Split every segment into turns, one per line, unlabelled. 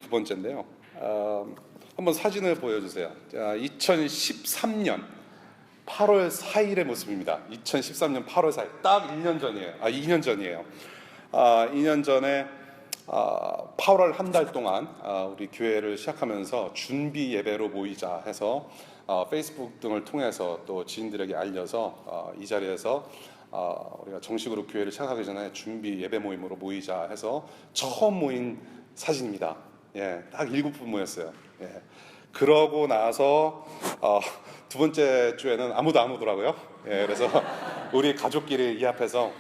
두 번째인데요. 한번 사진을 보여주세요. 자, 2013년 8월 4일의 모습입니다. 2013년 8월 4일, 딱 1년 전이에요. 2년 전이에요. 2년 전에 8월 한 달 동안 우리 교회를 시작하면서 준비 예배로 모이자 해서 페이스북 등을 통해서 또 지인들에게 알려서 이 자리에서 우리가 정식으로 교회를 시작하기 전에 준비 예배 모임으로 모이자 해서 처음 모인 사진입니다. 예, 딱 7분 모였어요. 예. 그러고 나서 두 번째 주에는 아무도 안 오더라고요. 예, 그래서 우리 가족끼리 이 앞에서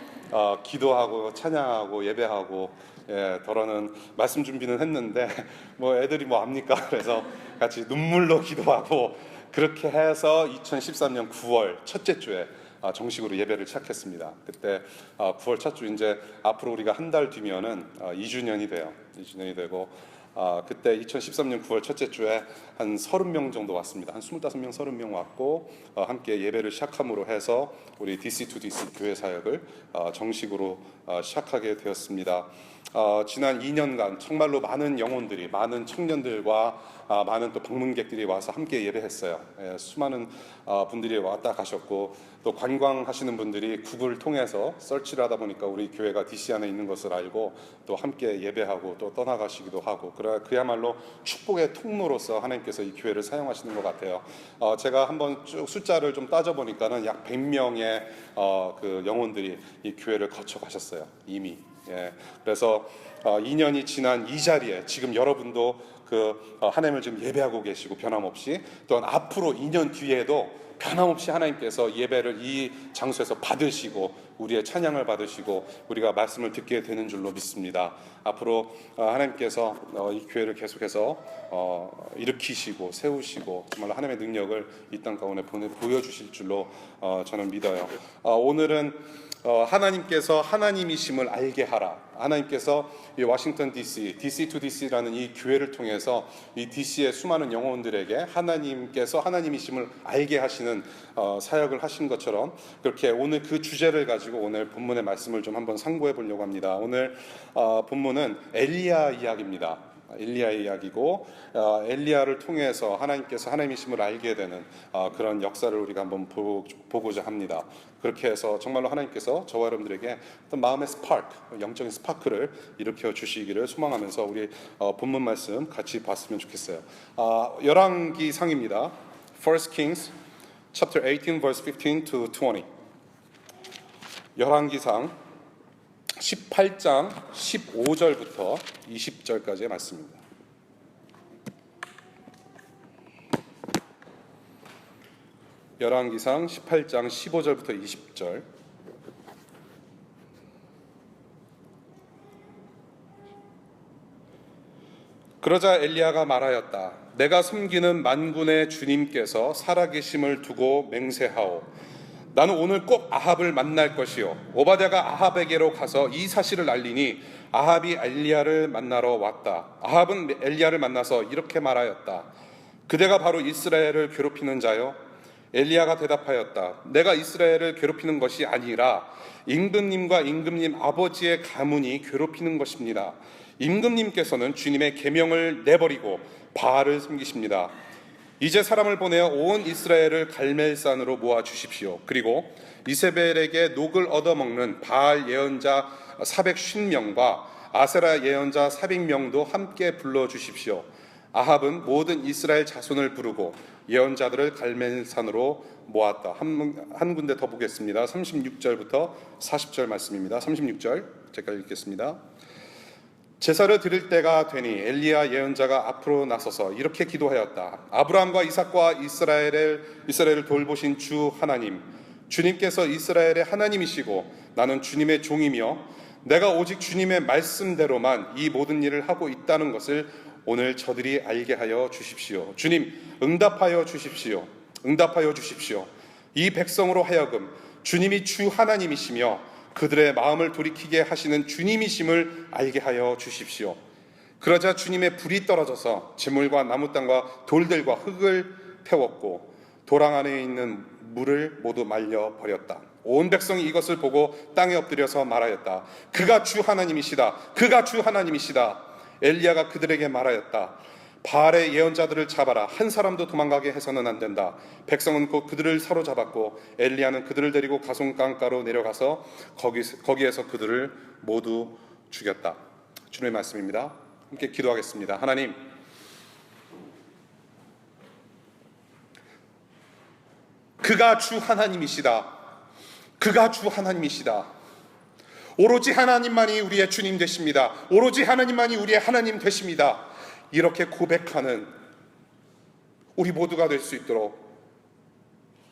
기도하고 찬양하고 예배하고, 예, 더러는 말씀 준비는 했는데 뭐 애들이 뭐 압니까? 그래서 같이 눈물로 기도하고 그렇게 해서 2013년 9월 첫째 주에 정식으로 예배를 시작했습니다. 그때 9월 첫 주, 이제 앞으로 우리가 한 달 뒤면은 2주년이 돼요. 2주년이 되고 그때 2013년 9월 첫째 주에 한 30명 정도 왔습니다. 한 25명, 30명 왔고 함께 예배를 시작함으로 해서 우리 DC2DC 교회 사역을 정식으로 시작하게 되었습니다. 지난 2년간 정말로 많은 영혼들이, 많은 청년들과 많은 또 방문객들이 와서 함께 예배했어요. 예, 수많은 분들이 왔다 가셨고, 또 관광하시는 분들이 구글을 통해서 서치를 하다 보니까 우리 교회가 DC 안에 있는 것을 알고 또 함께 예배하고 또 떠나가시기도 하고, 그야말로 축복의 통로로서 하나님께서 이 교회를 사용하시는 것 같아요. 제가 한번 쭉 숫자를 좀 따져보니까는 약 100명의 그 영혼들이 이 교회를 거쳐 가셨어요, 이미. 예, 그래서 2년이 지난 이 자리에 지금 여러분도 하나님을 지금 예배하고 계시고, 변함없이 또한 앞으로 2년 뒤에도 변함없이 하나님께서 예배를 이 장소에서 받으시고 우리의 찬양을 받으시고 우리가 말씀을 듣게 되는 줄로 믿습니다. 앞으로 하나님께서 이 교회를 계속해서 일으키시고 세우시고 정말 하나님의 능력을 이 땅 가운데 보여주실 줄로 저는 믿어요. 오늘은 하나님께서 하나님이심을 알게 하라. 하나님께서 이 워싱턴 DC, DC2DC라는 이 교회를 통해서 이 DC의 수많은 영혼들에게 하나님께서 하나님이심을 알게 하시는 사역을 하신 것처럼, 그렇게 오늘 그 주제를 가지고 오늘 본문의 말씀을 좀 한번 상고해 보려고 합니다. 오늘 본문은 엘리야 이야기입니다. 엘리야의 이야기고, 엘리야를 통해서 하나님께서 하나님이심을 알게 되는 그런 역사를 우리가 한번 보고자 합니다. 그렇게 해서 정말로 하나님께서 저와 여러분들에게 어떤 마음의 스파크, 영적인 스파크를 일으켜 주시기를 소망하면서 우리 본문 말씀 같이 봤으면 좋겠어요. 열왕기상입니다. 1 Kings chapter 18 verse 15 to 20. 열왕기상 18장 15절부터 20절까지의 말씀입니다. 열왕기상 18장 15절부터 20절. 그러자 엘리야가 말하였다. 내가 섬기는 만군의 주님께서 살아계심을 두고 맹세하오. 나는 오늘 꼭 아합을 만날 것이요, 오바댜가 아합에게로 가서 이 사실을 알리니 아합이 엘리야를 만나러 왔다. 아합은 엘리야를 만나서 이렇게 말하였다. 그대가 바로 이스라엘을 괴롭히는 자요? 엘리야가 대답하였다. 내가 이스라엘을 괴롭히는 것이 아니라 임금님과 임금님 아버지의 가문이 괴롭히는 것입니다. 임금님께서는 주님의 계명을 내버리고 바알을 섬기십니다. 이제 사람을 보내어 온 이스라엘을 갈멜산으로 모아 주십시오. 그리고 이세벨에게 녹을 얻어먹는 바알 예언자 450명과 아세라 예언자 400명도 함께 불러주십시오. 아합은 모든 이스라엘 자손을 부르고 예언자들을 갈멜산으로 모았다. 한 군데 더 보겠습니다. 36절부터 40절 말씀입니다. 36절 제가 읽겠습니다. 제사를 드릴 때가 되니 엘리야 예언자가 앞으로 나서서 이렇게 기도하였다. 아브라함과 이삭과 이스라엘을 돌보신 주 하나님, 주님께서 이스라엘의 하나님이시고 나는 주님의 종이며 내가 오직 주님의 말씀대로만 이 모든 일을 하고 있다는 것을 오늘 저들이 알게 하여 주십시오. 주님, 응답하여 주십시오. 응답하여 주십시오. 이 백성으로 하여금 주님이 주 하나님이시며 그들의 마음을 돌이키게 하시는 주님이심을 알게 하여 주십시오. 그러자 주님의 불이 떨어져서 재물과 나무 땅과 돌들과 흙을 태웠고 도랑 안에 있는 물을 모두 말려 버렸다. 온 백성이 이것을 보고 땅에 엎드려서 말하였다. 그가 주 하나님이시다. 그가 주 하나님이시다. 엘리야가 그들에게 말하였다. 바알의 예언자들을 잡아라. 한 사람도 도망가게 해서는 안 된다. 백성은 곧 그들을 사로잡았고 엘리야는 그들을 데리고 가손 강가로 내려가서 거기에서 그들을 모두 죽였다. 주님의 말씀입니다. 함께 기도하겠습니다. 하나님, 그가 주 하나님이시다. 그가 주 하나님이시다. 오로지 하나님만이 우리의 주님 되십니다. 오로지 하나님만이 우리의 하나님 되십니다. 이렇게 고백하는 우리 모두가 될 수 있도록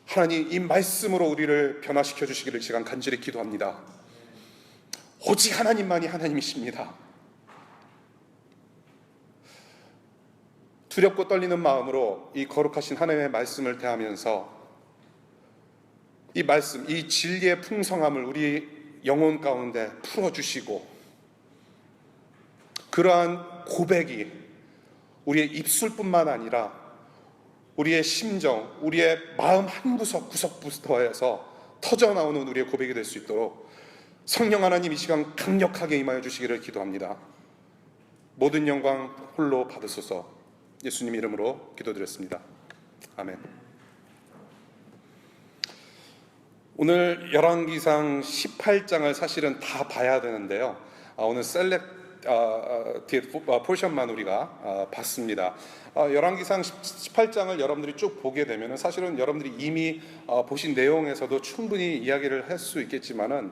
하나님 이 말씀으로 우리를 변화시켜 주시기를 시간 간절히 기도합니다. 오직 하나님만이 하나님이십니다. 두렵고 떨리는 마음으로 이 거룩하신 하나님의 말씀을 대하면서 이 말씀, 이 진리의 풍성함을 우리 영혼 가운데 풀어주시고 그러한 고백이 우리의 입술뿐만 아니라 우리의 심정, 우리의 마음 한 구석구석부터 해서 터져나오는 우리의 고백이 될 수 있도록 성령 하나님 이 시간 강력하게 임하여 주시기를 기도합니다. 모든 영광 홀로 받으소서. 예수님 이름으로 기도드렸습니다. 아멘. 오늘 열왕기상 18장을 사실은 다 봐야 되는데요. 오늘 포션만 우리가 봤습니다. 열왕기상 18장을 여러분들이 쭉 보게 되면 사실은 여러분들이 이미 보신 내용에서도 충분히 이야기를 할 수 있겠지만은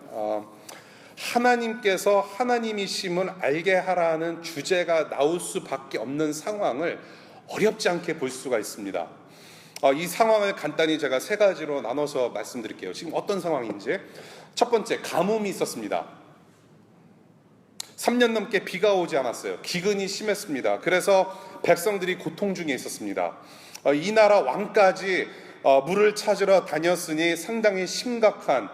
하나님께서 하나님이심을 알게 하라는 주제가 나올 수밖에 없는 상황을 어렵지 않게 볼 수가 있습니다. 이 상황을 간단히 제가 세 가지로 나눠서 말씀드릴게요. 지금 어떤 상황인지. 첫 번째, 가뭄이 있었습니다. 3년 넘게 비가 오지 않았어요. 기근이 심했습니다. 그래서 백성들이 고통 중에 있었습니다. 이 나라 왕까지 물을 찾으러 다녔으니 상당히 심각한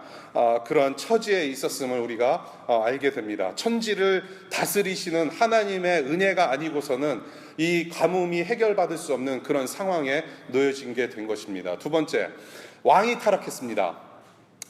그런 처지에 있었음을 우리가 알게 됩니다. 천지를 다스리시는 하나님의 은혜가 아니고서는 이 가뭄이 해결받을 수 없는 그런 상황에 놓여진 게 된 것입니다. 두 번째, 왕이 타락했습니다.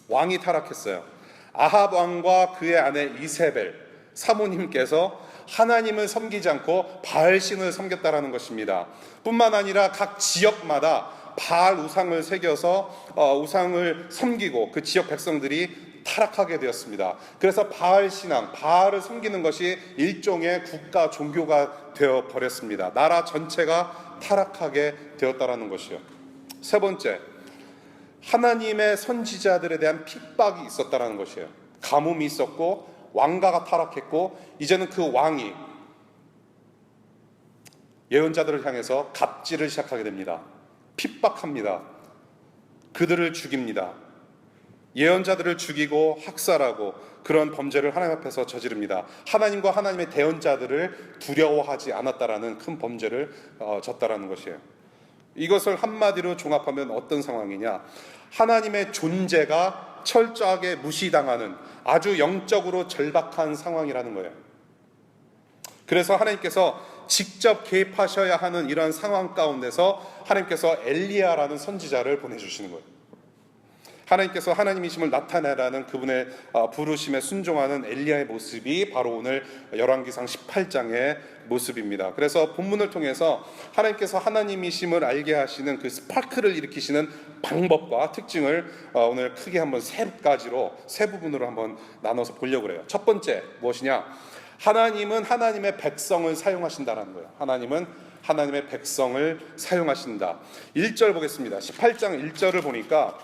왕이 타락했어요. 아합 왕과 그의 아내 이세벨 사모님께서 하나님을 섬기지 않고 바알신을 섬겼다라는 것입니다. 뿐만 아니라 각 지역마다 바알 우상을 새겨서 우상을 섬기고 그 지역 백성들이 타락하게 되었습니다. 그래서 바알 신앙, 바알을 섬기는 것이 일종의 국가 종교가 되어 버렸습니다. 나라 전체가 타락하게 되었다라는 것이요. 세 번째, 하나님의 선지자들에 대한 핍박이 있었다라는 것이에요. 가뭄이 있었고 왕가가 타락했고 이제는 그 왕이 예언자들을 향해서 갑질을 시작하게 됩니다. 핍박합니다. 그들을 죽입니다. 예언자들을 죽이고 학살하고 그런 범죄를 하나님 앞에서 저지릅니다. 하나님과 하나님의 대언자들을 두려워하지 않았다라는 큰 범죄를 졌다라는 것이에요. 이것을 한마디로 종합하면 어떤 상황이냐? 하나님의 존재가 철저하게 무시당하는 아주 영적으로 절박한 상황이라는 거예요. 그래서 하나님께서 직접 개입하셔야 하는 이런 상황 가운데서 하나님께서 엘리야라는 선지자를 보내주시는 거예요. 하나님께서 하나님이심을 나타내라는 그분의 부르심에 순종하는 엘리야의 모습이 바로 오늘 열왕기상 18장의 모습입니다. 그래서 본문을 통해서 하나님께서 하나님이심을 알게 하시는 그 스파크를 일으키시는 방법과 특징을 오늘 크게 한번 세 부분으로 한번 나눠서 보려고 해요. 첫 번째 무엇이냐? 하나님은 하나님의 백성을 사용하신다는 거예요. 하나님은 하나님의 백성을 사용하신다. 1절 보겠습니다. 18장 1절을 보니까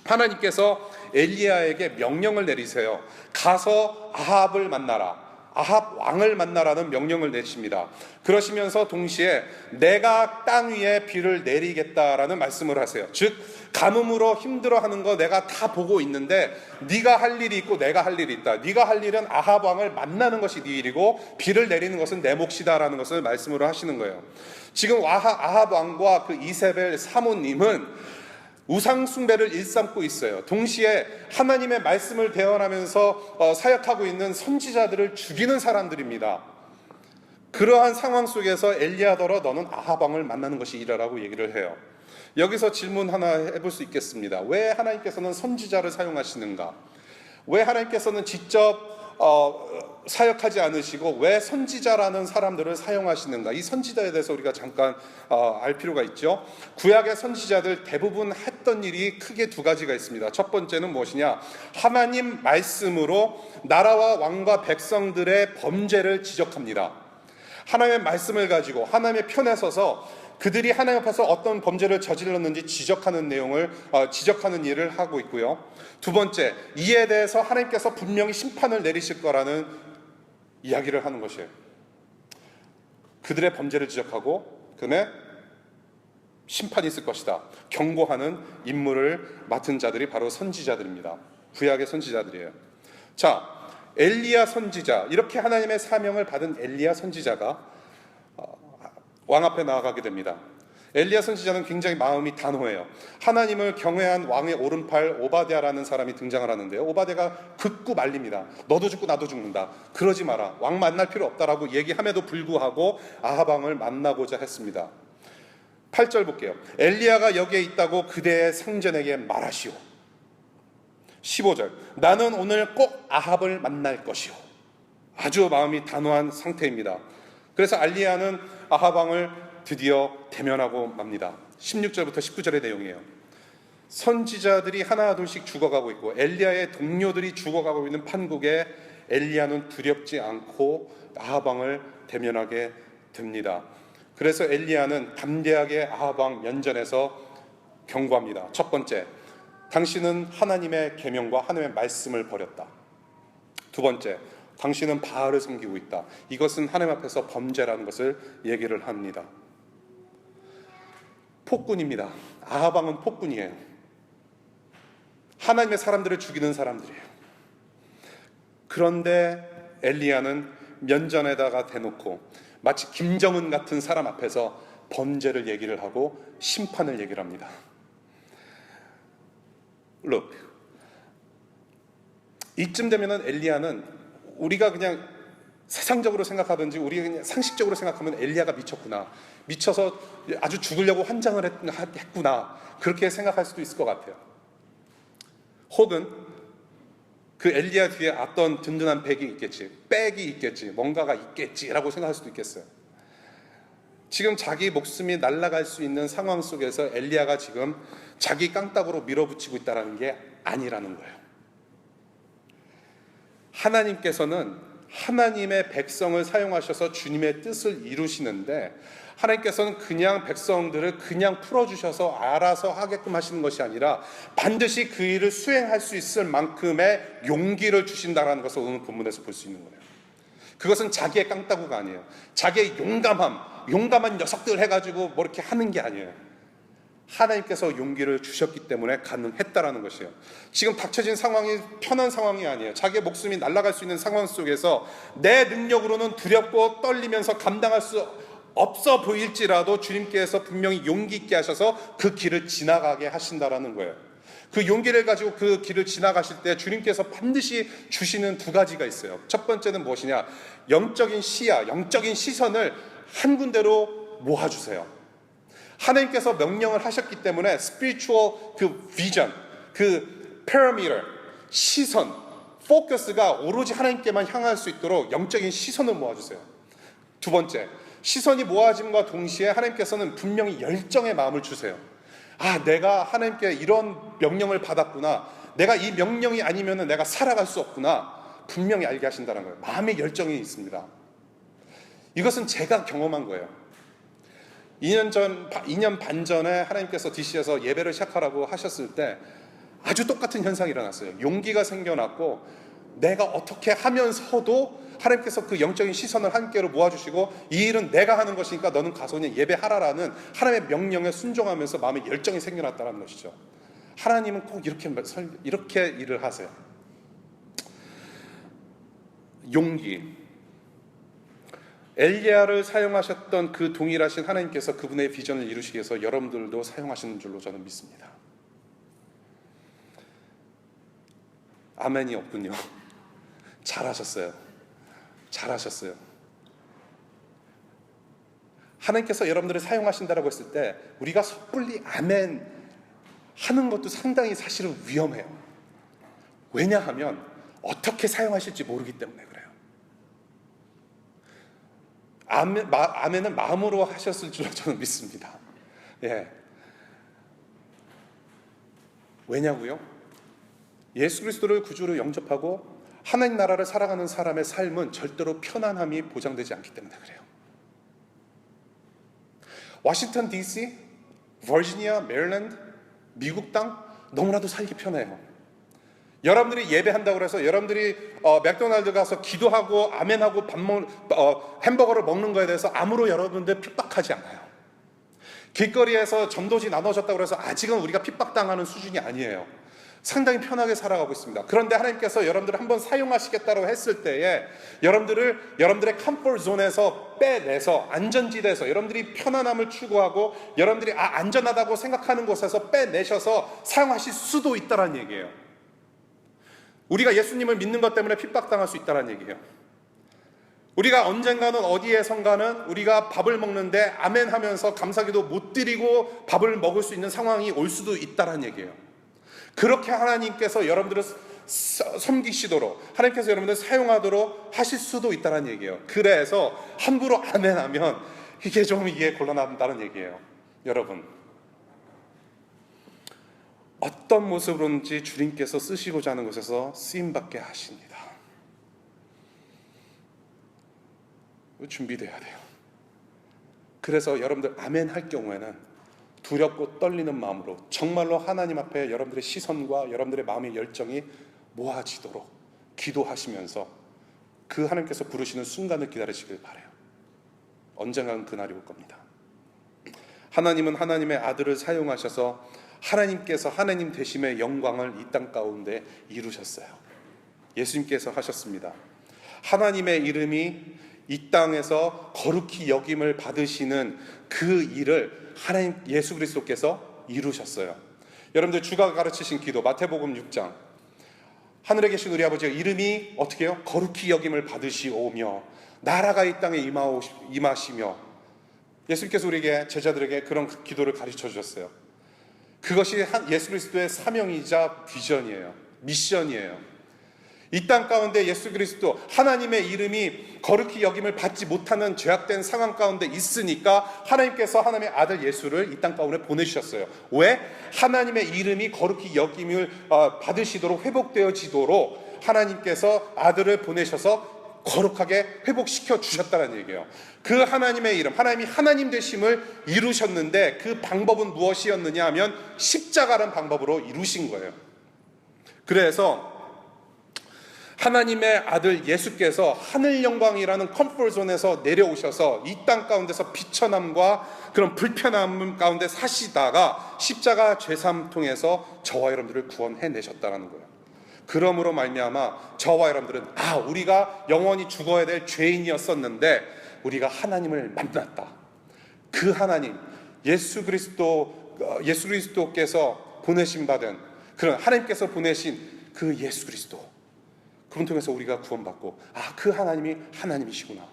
하나님께서 엘리야에게 명령을 내리세요. 가서 아합을 만나라. 아합 왕을 만나라는 명령을 내십니다. 그러시면서 동시에 내가 땅 위에 비를 내리겠다라는 말씀을 하세요. 즉 가뭄으로 힘들어하는 거 내가 다 보고 있는데 네가 할 일이 있고 내가 할 일이 있다. 네가 할 일은 아합 왕을 만나는 것이 네 일이고 비를 내리는 것은 내 몫이다라는 것을 말씀으로 하시는 거예요. 지금 아합 왕과 그 이세벨 사모님은 우상 숭배를 일삼고 있어요. 동시에 하나님의 말씀을 대언하면서 사역하고 있는 선지자들을 죽이는 사람들입니다. 그러한 상황 속에서 엘리야더러 너는 아합 왕을 만나는 것이 일이라고 얘기를 해요. 여기서 질문 하나 해볼 수 있겠습니다. 왜 하나님께서는 선지자를 사용하시는가? 왜 하나님께서는 직접 사역하지 않으시고 왜 선지자라는 사람들을 사용하시는가? 이 선지자에 대해서 우리가 잠깐 알 필요가 있죠. 구약의 선지자들 대부분 했던 일이 크게 두 가지가 있습니다. 첫 번째는 무엇이냐? 하나님 말씀으로 나라와 왕과 백성들의 범죄를 지적합니다. 하나님의 말씀을 가지고 하나님의 편에 서서 그들이 하나님 앞에서 어떤 범죄를 저질렀는지 지적하는 일을 하고 있고요. 두 번째, 이에 대해서 하나님께서 분명히 심판을 내리실 거라는 이야기를 하는 것이에요. 그들의 범죄를 지적하고 그네 심판이 있을 것이다 경고하는 임무를 맡은 자들이 바로 선지자들입니다. 구약의 선지자들이에요. 자, 엘리야 선지자, 이렇게 하나님의 사명을 받은 엘리야 선지자가 왕 앞에 나아가게 됩니다. 엘리야 선지자는 굉장히 마음이 단호해요. 하나님을 경외한 왕의 오른팔 오바댜라는 사람이 등장을 하는데요. 오바댜가 극구 말립니다. 너도 죽고 나도 죽는다. 그러지 마라. 왕 만날 필요 없다라고 얘기함에도 불구하고 아합 왕을 만나고자 했습니다. 8절 볼게요. 엘리야가 여기에 있다고 그대의 상전에게 말하시오. 15절. 나는 오늘 꼭 아합을 만날 것이오. 아주 마음이 단호한 상태입니다. 그래서 엘리야는 아합 왕을 드디어 대면하고 맙니다. 16절부터 19절의 내용이에요. 선지자들이 하나둘씩 죽어가고 있고 엘리야의 동료들이 죽어가고 있는 판국에 엘리야는 두렵지 않고 아합 왕을 대면하게 됩니다. 그래서 엘리야는 담대하게 아합 왕 면전에서 경고합니다. 첫 번째, 당신은 하나님의 계명과 하나님의 말씀을 버렸다. 두 번째, 당신은 바알을 섬기고 있다. 이것은 하나님 앞에서 범죄라는 것을 얘기를 합니다. 폭군입니다. 아합 왕은 폭군이에요. 하나님의 사람들을 죽이는 사람들이에요. 그런데 엘리야는 면전에다가 대놓고 마치 김정은 같은 사람 앞에서 범죄를 얘기를 하고 심판을 얘기를 합니다. Look, 이쯤 되면은 엘리야는 우리가 그냥 세상적으로 생각하든지 우리가 그냥 상식적으로 생각하면 엘리야가 미쳤구나, 미쳐서 아주 죽으려고 환장을 했구나, 그렇게 생각할 수도 있을 것 같아요. 혹은 그 엘리야 뒤에 어떤 든든한 백이 있겠지, 뭔가가 있겠지라고 생각할 수도 있겠어요. 지금 자기 목숨이 날아갈 수 있는 상황 속에서 엘리야가 지금 자기 깡따구로 밀어붙이고 있다는 게 아니라는 거예요. 하나님께서는 하나님의 백성을 사용하셔서 주님의 뜻을 이루시는데, 하나님께서는 그냥 백성들을 그냥 풀어주셔서 알아서 하게끔 하시는 것이 아니라 반드시 그 일을 수행할 수 있을 만큼의 용기를 주신다는 것을 오늘 본문에서 볼 수 있는 거예요. 그것은 자기의 깡따구가 아니에요. 자기의 용감한 녀석들 해가지고 뭐 이렇게 하는 게 아니에요. 하나님께서 용기를 주셨기 때문에 가능했다라는 것이에요. 지금 닥쳐진 상황이 편한 상황이 아니에요. 자기의 목숨이 날아갈 수 있는 상황 속에서 내 능력으로는 두렵고 떨리면서 감당할 수 없어 보일지라도 주님께서 분명히 용기 있게 하셔서 그 길을 지나가게 하신다라는 거예요. 그 용기를 가지고 그 길을 지나가실 때 주님께서 반드시 주시는 두 가지가 있어요. 첫 번째는 무엇이냐? 영적인 시야, 영적인 시선을 한 군데로 모아주세요. 하나님께서 명령을 하셨기 때문에 spiritual 그 vision, 그 parameter, 시선, 포커스가 오로지 하나님께만 향할 수 있도록 영적인 시선을 모아주세요. 두 번째, 시선이 모아짐과 동시에 하나님께서는 분명히 열정의 마음을 주세요. 아, 내가 하나님께 이런 명령을 받았구나, 내가 이 명령이 아니면 내가 살아갈 수 없구나, 분명히 알게 하신다는 거예요. 마음의 열정이 있습니다. 이것은 제가 경험한 거예요. 2년 반 전에 하나님께서 DC에서 예배를 시작하라고 하셨을 때 아주 똑같은 현상이 일어났어요. 용기가 생겨났고, 내가 어떻게 하면서도 하나님께서 그 영적인 시선을 함께로 모아주시고, 이 일은 내가 하는 것이니까 너는 가서 그냥 예배하라라는 하나님의 명령에 순종하면서 마음에 열정이 생겨났다는 것이죠. 하나님은 꼭 이렇게 일을 하세요. 용기. 엘리야를 사용하셨던 그 동일하신 하나님께서 그분의 비전을 이루시기 위해서 여러분들도 사용하시는 줄로 저는 믿습니다. 아멘이 없군요. 잘하셨어요. 하나님께서 여러분들을 사용하신다라고 했을 때 우리가 섣불리 아멘 하는 것도 상당히 사실은 위험해요. 왜냐하면 어떻게 사용하실지 모르기 때문에 그래요. 아멘은 마음으로 하셨을 줄 저는 믿습니다. 예. 왜냐고요? 예수 그리스도를 구주로 영접하고 하나님 나라를 살아가는 사람의 삶은 절대로 편안함이 보장되지 않기 때문에 그래요. 워싱턴 DC, 버지니아, 메릴랜드, 미국 땅 너무나도 살기 편해요. 여러분들이 예배한다고 해서 여러분들이 맥도날드 가서 기도하고 아멘하고 햄버거를 먹는 거에 대해서 아무로 여러분들 핍박하지 않아요. 길거리에서 전도지 나눠졌다고 해서 아직은 우리가 핍박당하는 수준이 아니에요. 상당히 편하게 살아가고 있습니다. 그런데 하나님께서 여러분들을 한번 사용하시겠다고 했을 때에 여러분들의 컴포트 존에서 빼내서 안전지대에서 여러분들이 편안함을 추구하고 여러분들이 안전하다고 생각하는 곳에서 빼내셔서 사용하실 수도 있다는 얘기예요. 우리가 예수님을 믿는 것 때문에 핍박당할 수 있다는 얘기예요. 우리가 언젠가는 어디에선가는 우리가 밥을 먹는데 아멘 하면서 감사기도 못 드리고 밥을 먹을 수 있는 상황이 올 수도 있다는 얘기예요. 그렇게 하나님께서 여러분들을 섬기시도록 하나님께서 여러분들을 사용하도록 하실 수도 있다는 얘기예요. 그래서 함부로 아멘 하면 이게 곤란하다는 얘기예요. 여러분, 어떤 모습으로든지 주님께서 쓰시고자 하는 곳에서 쓰임받게 하십니다. 준비돼야 돼요. 그래서 여러분들 아멘 할 경우에는 두렵고 떨리는 마음으로 정말로 하나님 앞에 여러분들의 시선과 여러분들의 마음의 열정이 모아지도록 기도하시면서 그 하나님께서 부르시는 순간을 기다리시길 바라요. 언젠가는 그날이 올 겁니다. 하나님은 하나님의 아들을 사용하셔서 하나님께서 하나님 되심의 영광을 이 땅 가운데 이루셨어요. 예수님께서 하셨습니다. 하나님의 이름이 이 땅에서 거룩히 여김을 받으시는 그 일을 하나님 예수 그리스도께서 이루셨어요. 여러분들 주가 가르치신 기도 마태복음 6장 하늘에 계신 우리 아버지가 이름이 어떻게 해요? 거룩히 여김을 받으시오며 나라가 이 땅에 임하시며 예수님께서 우리에게 제자들에게 그런 기도를 가르쳐 주셨어요. 그것이 예수 그리스도의 사명이자 비전이에요. 미션이에요. 이 땅 가운데 예수 그리스도 하나님의 이름이 거룩히 여김을 받지 못하는 죄악된 상황 가운데 있으니까 하나님께서 하나님의 아들 예수를 이 땅 가운데 보내주셨어요. 왜? 하나님의 이름이 거룩히 여김을 받으시도록 회복되어지도록 하나님께서 아들을 보내셔서 거룩하게 회복시켜 주셨다는 얘기예요. 그 하나님의 이름, 하나님이 하나님 되심을 이루셨는데 그 방법은 무엇이었느냐 하면 십자가라는 방법으로 이루신 거예요. 그래서 하나님의 아들 예수께서 하늘 영광이라는 컴포트존에서 내려오셔서 이 땅 가운데서 비천함과 그런 불편함 가운데 사시다가 십자가 죄사함 통해서 저와 여러분들을 구원해내셨다는 거예요. 그러므로 말미암아 저와 여러분들은 우리가 영원히 죽어야 될 죄인이었었는데 우리가 하나님을 만났다. 그 하나님 예수 그리스도께서 보내신 받은 그런 하나님께서 보내신 그 예수 그리스도 그분 통해서 우리가 구원받고 그 하나님이 하나님이시구나.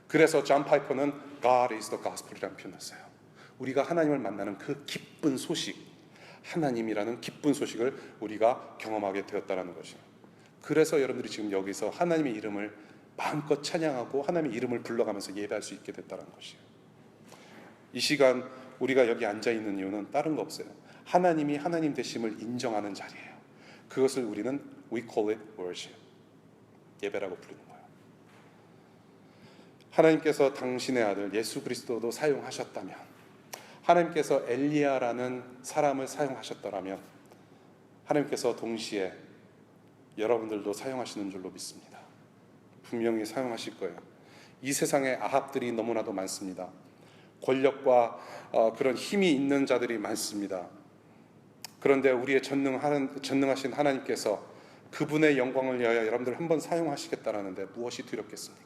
그래서 존 파이퍼는 God is the gospel이라는 표현을 써요. 우리가 하나님을 만나는 그 기쁜 소식, 하나님이라는 기쁜 소식을 우리가 경험하게 되었다는 것이에요. 그래서 여러분들이 지금 여기서 하나님의 이름을 마음껏 찬양하고 하나님의 이름을 불러가면서 예배할 수 있게 됐다는 것이에요. 이 시간 우리가 여기 앉아있는 이유는 다른 거 없어요. 하나님이 하나님 되심을 인정하는 자리예요. 그것을 우리는 We call it worship. 예배라고 부르는 거예요. 하나님께서 당신의 아들 예수 그리스도도 사용하셨다면 하나님께서 엘리야라는 사람을 사용하셨더라면 하나님께서 동시에 여러분들도 사용하시는 줄로 믿습니다. 분명히 사용하실 거예요. 이 세상에 아합들이 너무나도 많습니다. 권력과 그런 힘이 있는 자들이 많습니다. 그런데 우리의 전능하신 하나님께서 그분의 영광을 위하여 여러분들을 한번 사용하시겠다라는데 무엇이 두렵겠습니까?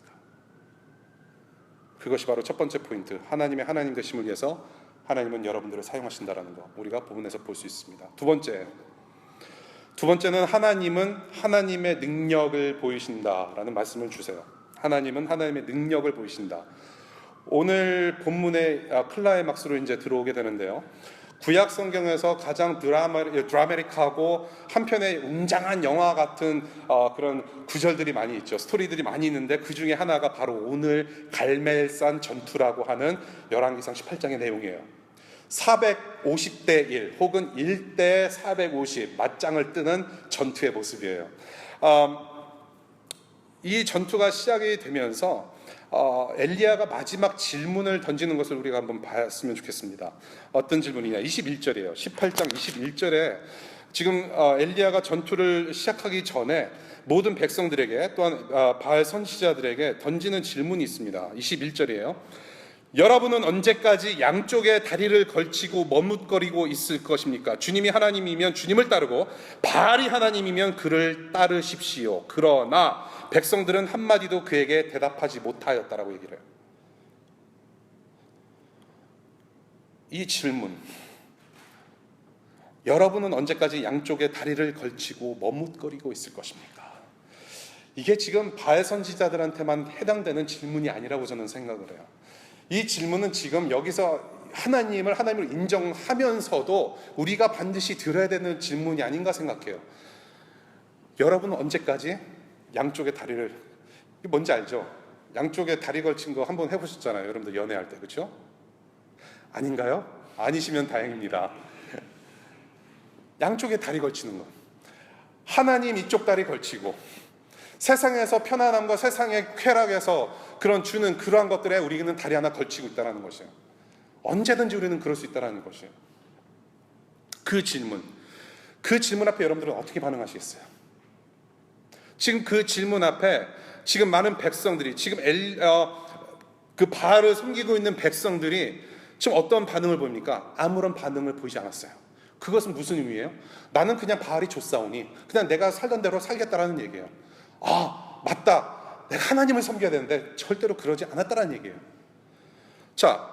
그것이 바로 첫 번째 포인트, 하나님의 하나님 되심을 위해서 하나님은 여러분들을 사용하신다라는 거 우리가 본문에서 볼 수 있습니다. 두 번째는 하나님은 하나님의 능력을 보이신다라는 말씀을 주세요. 하나님은 하나님의 능력을 보이신다. 오늘 본문의 클라이막스로 이제 들어오게 되는데요. 구약 성경에서 가장 드라마틱하고 한편의 웅장한 영화 같은 그런 구절들이 많이 있죠. 스토리들이 많이 있는데 그 중에 하나가 바로 오늘 갈멜산 전투라고 하는 열왕기상 18장의 내용이에요. 450대 1 혹은 1대 450 맞짱을 뜨는 전투의 모습이에요. 이 전투가 시작이 되면서 엘리야가 마지막 질문을 던지는 것을 우리가 한번 봤으면 좋겠습니다. 어떤 질문이냐? 21절이에요. 18장 21절에 지금 엘리야가 전투를 시작하기 전에 모든 백성들에게 또한 바알 선지자들에게 던지는 질문이 있습니다. 21절이에요. 여러분은 언제까지 양쪽에 다리를 걸치고 머뭇거리고 있을 것입니까? 주님이 하나님이면 주님을 따르고 바알이 하나님이면 그를 따르십시오. 그러나 백성들은 한마디도 그에게 대답하지 못하였다라고 얘기를 해요. 이 질문, 여러분은 언제까지 양쪽에 다리를 걸치고 머뭇거리고 있을 것입니까? 이게 지금 바알 선지자들한테만 해당되는 질문이 아니라고 저는 생각을 해요. 이 질문은 지금 여기서 하나님을 인정하면서도 우리가 반드시 들어야 되는 질문이 아닌가 생각해요. 여러분은 언제까지 양쪽에 다리를, 이게 뭔지 알죠? 양쪽에 다리 걸친 거 한번 해보셨잖아요. 여러분들 연애할 때, 그렇죠? 아닌가요? 아니시면 다행입니다. 양쪽에 다리 걸치는 거, 하나님 이쪽 다리 걸치고 세상에서 편안함과 세상의 쾌락에서 그런 주는 그러한 것들에 우리는 다리 하나 걸치고 있다는 것이에요. 언제든지 우리는 그럴 수 있다는 것이에요. 그 질문 앞에 여러분들은 어떻게 반응하시겠어요? 지금 그 질문 앞에 지금 많은 백성들이, 지금 그 바알을 섬기고 있는 백성들이 지금 어떤 반응을 보입니까? 아무런 반응을 보이지 않았어요. 그것은 무슨 의미예요? 나는 그냥 바알이 줬사오니 그냥 내가 살던 대로 살겠다라는 얘기예요. 맞다, 내가 하나님을 섬겨야 되는데 절대로 그러지 않았다라는 얘기예요. 자,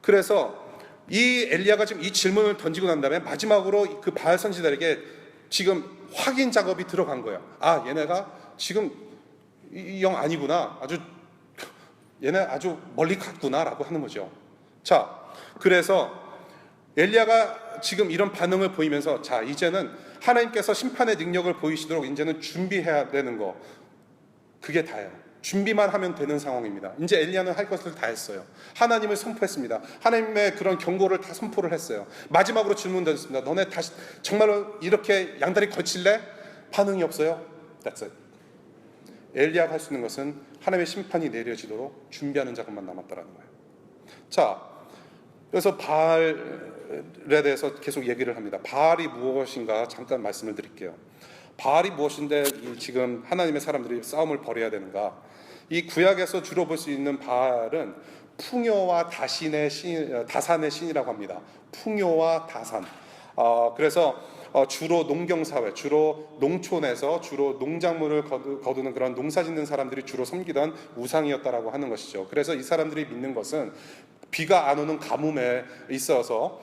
그래서 이 엘리야가 지금 이 질문을 던지고 난 다음에 마지막으로 그 바알 선지자들에게 지금 확인 작업이 들어간 거예요. 얘네가 지금 이 영 아니구나, 얘네 아주 멀리 갔구나라고 하는 거죠. 자, 그래서 엘리야가 지금 이런 반응을 보이면서, 자, 이제는 하나님께서 심판의 능력을 보이시도록 이제는 준비해야 되는 거, 그게 다예요. 준비만 하면 되는 상황입니다. 이제 엘리야는 할 것을 다 했어요. 하나님을 선포했습니다. 하나님의 그런 경고를 다 선포를 했어요. 마지막으로 질문 던졌습니다. 너네 다시 정말로 이렇게 양다리 걸칠래? 반응이 없어요. That's it. 엘리야가 할 수 있는 것은 하나님의 심판이 내려지도록 준비하는 작업만 남았다는 거예요. 자, 그래서 바알에 대해서 계속 얘기를 합니다. 바알이 무엇인가 잠깐 말씀을 드릴게요. 바알이 무엇인데 지금 하나님의 사람들이 싸움을 벌여야 되는가? 이 구약에서 주로 볼 수 있는 바알은 풍요와 다산의 신이라고 합니다. 풍요와 다산. 그래서 주로 농경사회, 주로 농촌에서 주로 농작물을 거두는 그런 농사짓는 사람들이 주로 섬기던 우상이었다라고 하는 것이죠. 그래서 이 사람들이 믿는 것은 비가 안 오는 가뭄에 있어서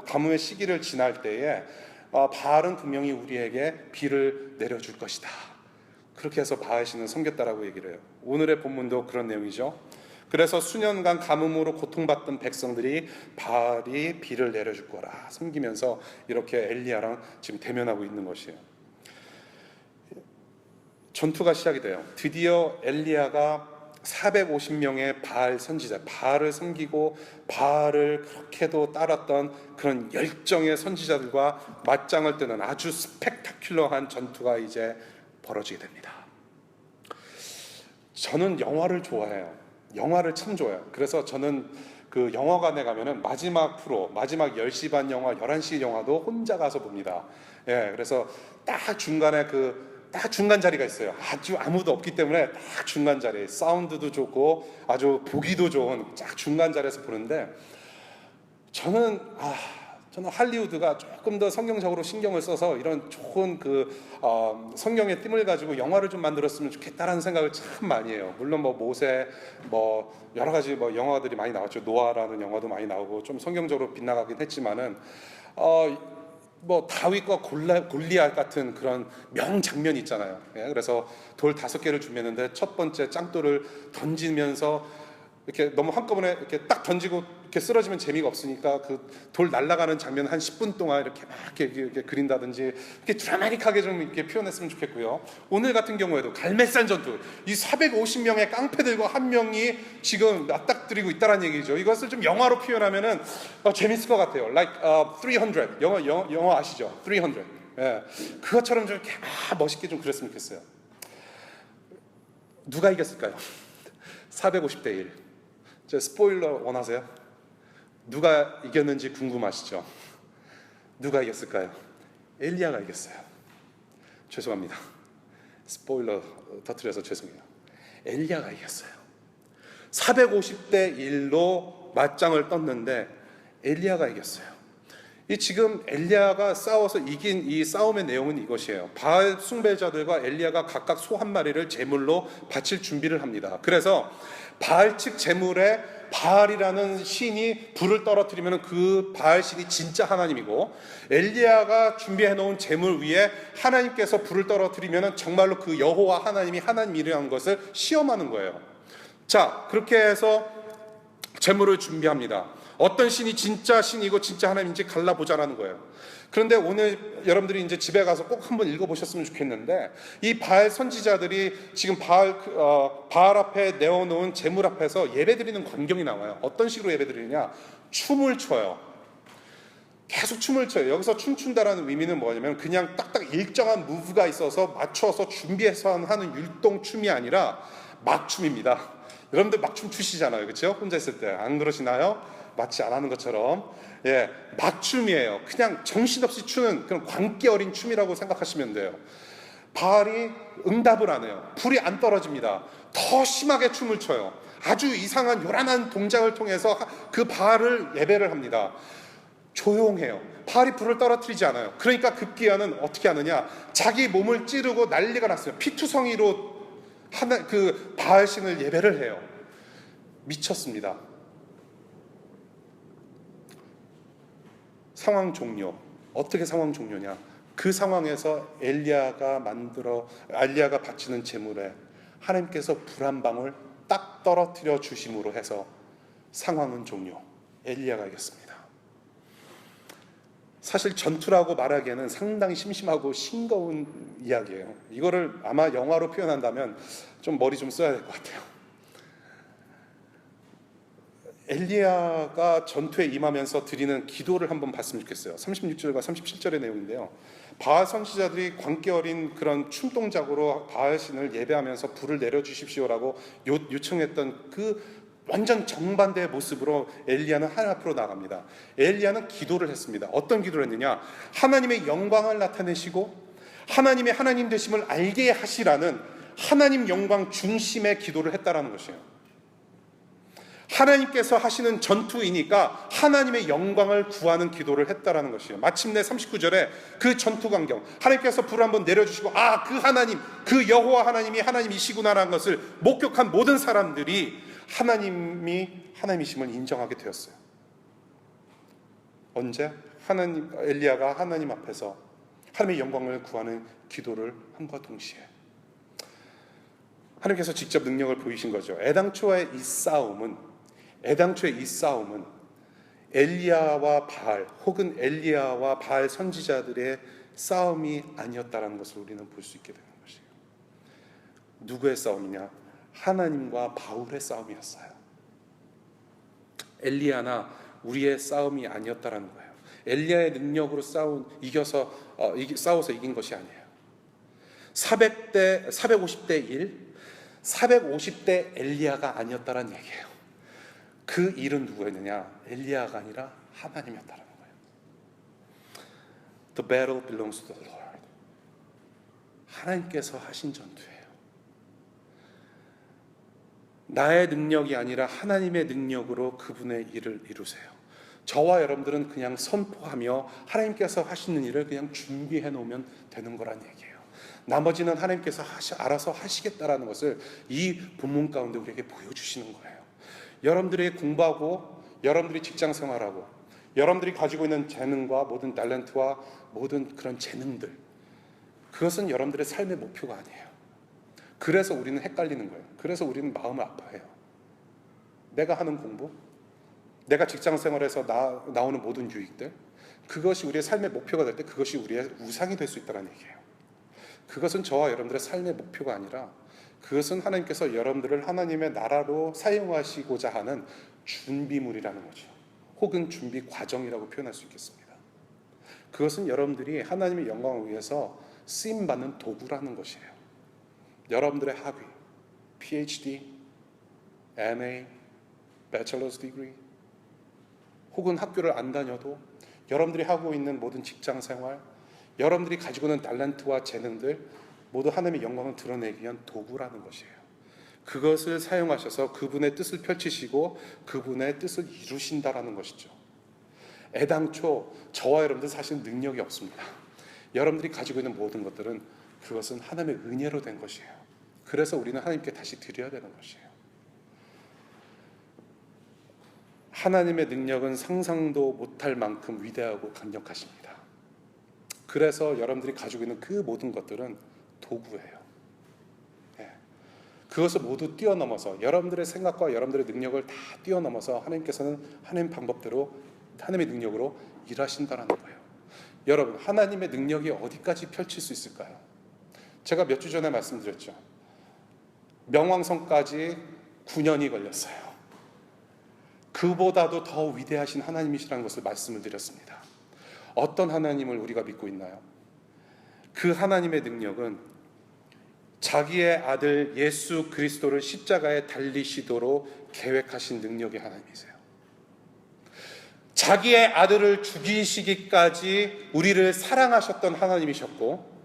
가뭄의 시기를 지날 때에 바알은 분명히 우리에게 비를 내려줄 것이다. 그렇게 해서 바알 신을 섬겼다라고 얘기를 해요. 오늘의 본문도 그런 내용이죠. 그래서 수년간 가뭄으로 고통받던 백성들이 바알이 비를 내려줄 거라 섬기면서 이렇게 엘리야랑 지금 대면하고 있는 것이에요. 전투가 시작이 돼요. 드디어 엘리야가 450명의 바알 선지자, 바알을 섬기고 바알을 그렇게도 따랐던 그런 열정의 선지자들과 맞짱을 뜨는 아주 스펙타큘러한 전투가 이제 벌어지게 됩니다. 저는 영화를 좋아해요. 영화를 참 좋아해요. 그래서 저는 그 영화관에 가면은 마지막 10시 반 영화, 11시 영화도 혼자 가서 봅니다. 그래서 딱 중간에 딱 중간 자리가 있어요. 아주 아무도 없기 때문에 딱 중간 자리, 사운드도 좋고 아주 보기도 좋은 딱 중간 자리에서 보는데, 저는 할리우드가 조금 더 성경적으로 신경을 써서 이런 좋은 성경의 띠을 가지고 영화를 좀 만들었으면 좋겠다라는 생각을 참 많이 해요. 물론 모세 여러 가지 영화들이 많이 나왔죠. 노아라는 영화도 많이 나오고 좀 성경적으로 빗나가긴 했지만은 다윗과 골리앗 같은 그런 명장면이 있잖아요. 그래서 돌 5개를 준비했는데 첫 번째 짱돌을 던지면서 이렇게 너무 한꺼번에 이렇게 딱 던지고 이렇게 쓰러지면 재미가 없으니까 그 돌 날아가는 장면 한 10분 동안 이렇게 막 이렇게 그린다든지 이렇게 드라마틱하게 좀 이렇게 표현했으면 좋겠고요. 오늘 같은 경우에도 갈매산 전투, 이 450명의 깡패들과 한 명이 지금 맞닥뜨리고 있다는 얘기죠. 이것을 좀 영화로 표현하면은 재밌을 것 같아요. Like 300 영어 아시죠? 300. 예, 그것처럼 좀 이렇게 멋있게 좀 그렸으면 좋겠어요. 누가 이겼을까요? 450대 1. 저 스포일러 원하세요? 누가 이겼는지 궁금하시죠? 누가 이겼을까요? 엘리야가 이겼어요. 죄송합니다. 스포일러 터뜨려서 죄송해요. 엘리야가 이겼어요. 450대 1로 맞짱을 떴는데 엘리야가 이겼어요. 이 지금 엘리야가 싸워서 이긴 이 싸움의 내용은 이것이에요. 바알 숭배자들과 엘리야가 각각 소 한 마리를 제물로 바칠 준비를 합니다. 그래서 바알 측 제물에 바알이라는 신이 불을 떨어뜨리면 그 바알 신이 진짜 하나님이고, 엘리야가 준비해 놓은 제물 위에 하나님께서 불을 떨어뜨리면 정말로 그 여호와 하나님이 하나님이라는 것을 시험하는 거예요. 자, 그렇게 해서 제물을 준비합니다. 어떤 신이 진짜 신이고 진짜 하나님인지 갈라보자라는 거예요. 그런데 오늘 여러분들이 이제 집에 가서 꼭 한번 읽어보셨으면 좋겠는데, 이 바알 선지자들이 지금 바알 앞에 내어놓은 제물 앞에서 예배드리는 광경이 나와요. 어떤 식으로 예배드리느냐? 춤을 춰요. 계속 춤을 춰요. 여기서 춤춘다라는 의미는 뭐냐면 그냥 딱딱 일정한 무브가 있어서 맞춰서 준비해서 하는 율동 춤이 아니라 막춤입니다. 여러분들 막춤 추시잖아요, 그렇죠? 혼자 있을 때 안 그러시나요? 마치 안 하는 것처럼. 예, 막춤이에요. 그냥 정신없이 추는 그런 광기 어린 춤이라고 생각하시면 돼요. 바알이 응답을 안 해요. 불이 안 떨어집니다. 더 심하게 춤을 춰요. 아주 이상한 요란한 동작을 통해서 그 바알을 예배를 합니다. 조용해요. 바알이 불을 떨어뜨리지 않아요. 그러니까 급기야는 어떻게 하느냐? 자기 몸을 찌르고 난리가 났어요. 피투성이로 그 바알 신을 예배를 해요. 미쳤습니다. 상황 종료. 어떻게 상황 종료냐? 그 상황에서 엘리야가 바치는 제물에 하나님께서 불 한 방울 딱 떨어뜨려 주심으로 해서 상황은 종료. 엘리야가 이겼습니다. 사실 전투라고 말하기에는 상당히 심심하고 싱거운 이야기예요. 이거를 아마 영화로 표현한다면 좀 머리 좀 써야 될 것 같아요. 엘리야가 전투에 임하면서 드리는 기도를 한번 봤으면 좋겠어요. 36절과 37절의 내용인데요. 바알 선지자들이 광기 어린 그런 춤동작으로 바알 신을 예배하면서 불을 내려주십시오라고 요청했던 그 완전 정반대의 모습으로 엘리야는 하나님 앞으로 나갑니다. 엘리야는 기도를 했습니다. 어떤 기도를 했느냐? 하나님의 영광을 나타내시고 하나님의 하나님 되심을 알게 하시라는 하나님 영광 중심의 기도를 했다라는 것이에요. 하나님께서 하시는 전투이니까 하나님의 영광을 구하는 기도를 했다라는 것이에요. 마침내 39절에 그 전투 광경, 하나님께서 불을 한번 내려주시고 그 하나님, 그 여호와 하나님이 하나님이시구나라는 것을 목격한 모든 사람들이 하나님이 하나님이심을 인정하게 되었어요. 언제? 엘리야가 하나님 앞에서 하나님의 영광을 구하는 기도를 함과 동시에 하나님께서 직접 능력을 보이신 거죠. 애당초의 이 싸움은 엘리야와 바알 혹은 엘리야와 바알 선지자들의 싸움이 아니었다라는 것을 우리는 볼 수 있게 되는 것이에요. 누구의 싸움이냐? 하나님과 바울의 싸움이었어요. 엘리야나 우리의 싸움이 아니었다라는 거예요. 엘리야의 능력으로 싸워서 이긴 것이 아니에요. 450대 1, 450대 엘리야가 아니었다라는 얘기예요. 그 일은 누구였느냐? 엘리야가 아니라 하나님이었다는 거예요. The battle belongs to the Lord. 하나님께서 하신 전투예요. 나의 능력이 아니라 하나님의 능력으로 그분의 일을 이루세요. 저와 여러분들은 그냥 선포하며 하나님께서 하시는 일을 그냥 준비해 놓으면 되는 거란 얘기예요. 나머지는 하나님께서 알아서 하시겠다라는 것을 이 본문 가운데 우리에게 보여주시는 거예요. 여러분들이 공부하고 여러분들이 직장 생활하고 여러분들이 가지고 있는 재능과 모든 탤런트와 모든 그런 재능들, 그것은 여러분들의 삶의 목표가 아니에요. 그래서 우리는 헷갈리는 거예요. 그래서 우리는 마음을 아파해요. 내가 하는 공부, 내가 직장생활에서 나오는 모든 유익들, 그것이 우리의 삶의 목표가 될 때 그것이 우리의 우상이 될 수 있다는 얘기예요. 그것은 저와 여러분들의 삶의 목표가 아니라 그것은 하나님께서 여러분들을 하나님의 나라로 사용하시고자 하는 준비물이라는 거죠. 혹은 준비 과정이라고 표현할 수 있겠습니다. 그것은 여러분들이 하나님의 영광을 위해서 쓰임받는 도구라는 것이에요. 여러분들의 학위, PhD, MA, Bachelor's Degree, 혹은 학교를 안 다녀도 여러분들이 하고 있는 모든 직장 생활, 여러분들이 가지고 있는 탤런트와 재능들 모두 하나님의 영광을 드러내기 위한 도구라는 것이에요. 그것을 사용하셔서 그분의 뜻을 펼치시고 그분의 뜻을 이루신다라는 것이죠. 애당초 저와 여러분들 사실 능력이 없습니다. 여러분들이 가지고 있는 모든 것들은 그것은 하나님의 은혜로 된 것이에요. 그래서 우리는 하나님께 다시 드려야 되는 것이에요. 하나님의 능력은 상상도 못할 만큼 위대하고 강력하십니다. 그래서 여러분들이 가지고 있는 그 모든 것들은 도구예요. 그것을 모두 뛰어넘어서 여러분들의 생각과 여러분들의 능력을 다 뛰어넘어서 하나님께서는 하나님 방법대로 하나님의 능력으로 일하신다는 거예요. 여러분, 하나님의 능력이 어디까지 펼칠 수 있을까요? 제가 몇 주 전에 말씀드렸죠. 명왕성까지 9년이 걸렸어요. 그보다도 더 위대하신 하나님이시라는 것을 말씀을 드렸습니다. 어떤 하나님을 우리가 믿고 있나요? 그 하나님의 능력은 자기의 아들 예수 그리스도를 십자가에 달리시도록 계획하신 능력의 하나님이세요. 자기의 아들을 죽이시기까지 우리를 사랑하셨던 하나님이셨고,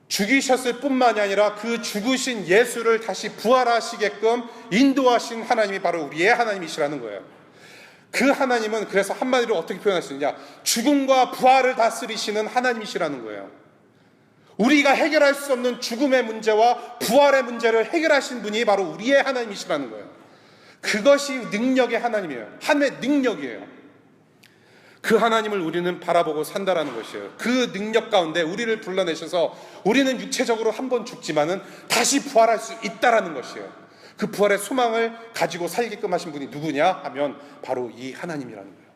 죽이셨을 뿐만이 아니라 그 죽으신 예수를 다시 부활하시게끔 인도하신 하나님이 바로 우리의 하나님이시라는 거예요. 그 하나님은 그래서 한마디로 어떻게 표현할 수 있느냐, 죽음과 부활을 다스리시는 하나님이시라는 거예요. 우리가 해결할 수 없는 죽음의 문제와 부활의 문제를 해결하신 분이 바로 우리의 하나님이시라는 거예요. 그것이 능력의 하나님이에요. 하나님의 능력이에요. 그 하나님을 우리는 바라보고 산다라는 것이에요. 그 능력 가운데 우리를 불러내셔서 우리는 육체적으로 한 번 죽지만은 다시 부활할 수 있다라는 것이에요. 그 부활의 소망을 가지고 살게끔 하신 분이 누구냐 하면 바로 이 하나님이라는 거예요.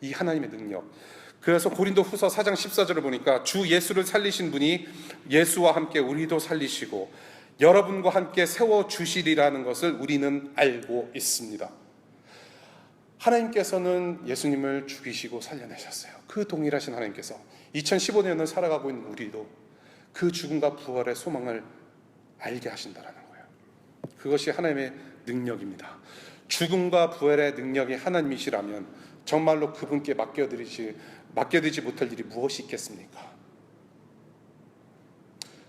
이 하나님의 능력. 그래서 고린도후서 4장 14절을 보니까 주 예수를 살리신 분이 예수와 함께 우리도 살리시고 여러분과 함께 세워주시리라는 것을 우리는 알고 있습니다. 하나님께서는 예수님을 죽이시고 살려내셨어요. 그 동일하신 하나님께서 2015년을 살아가고 있는 우리도 그 죽음과 부활의 소망을 알게 하신다는 거예요. 그것이 하나님의 능력입니다. 죽음과 부활의 능력이 하나님이시라면 정말로 그분께 맡겨드리지 못할 일이 무엇이 있겠습니까?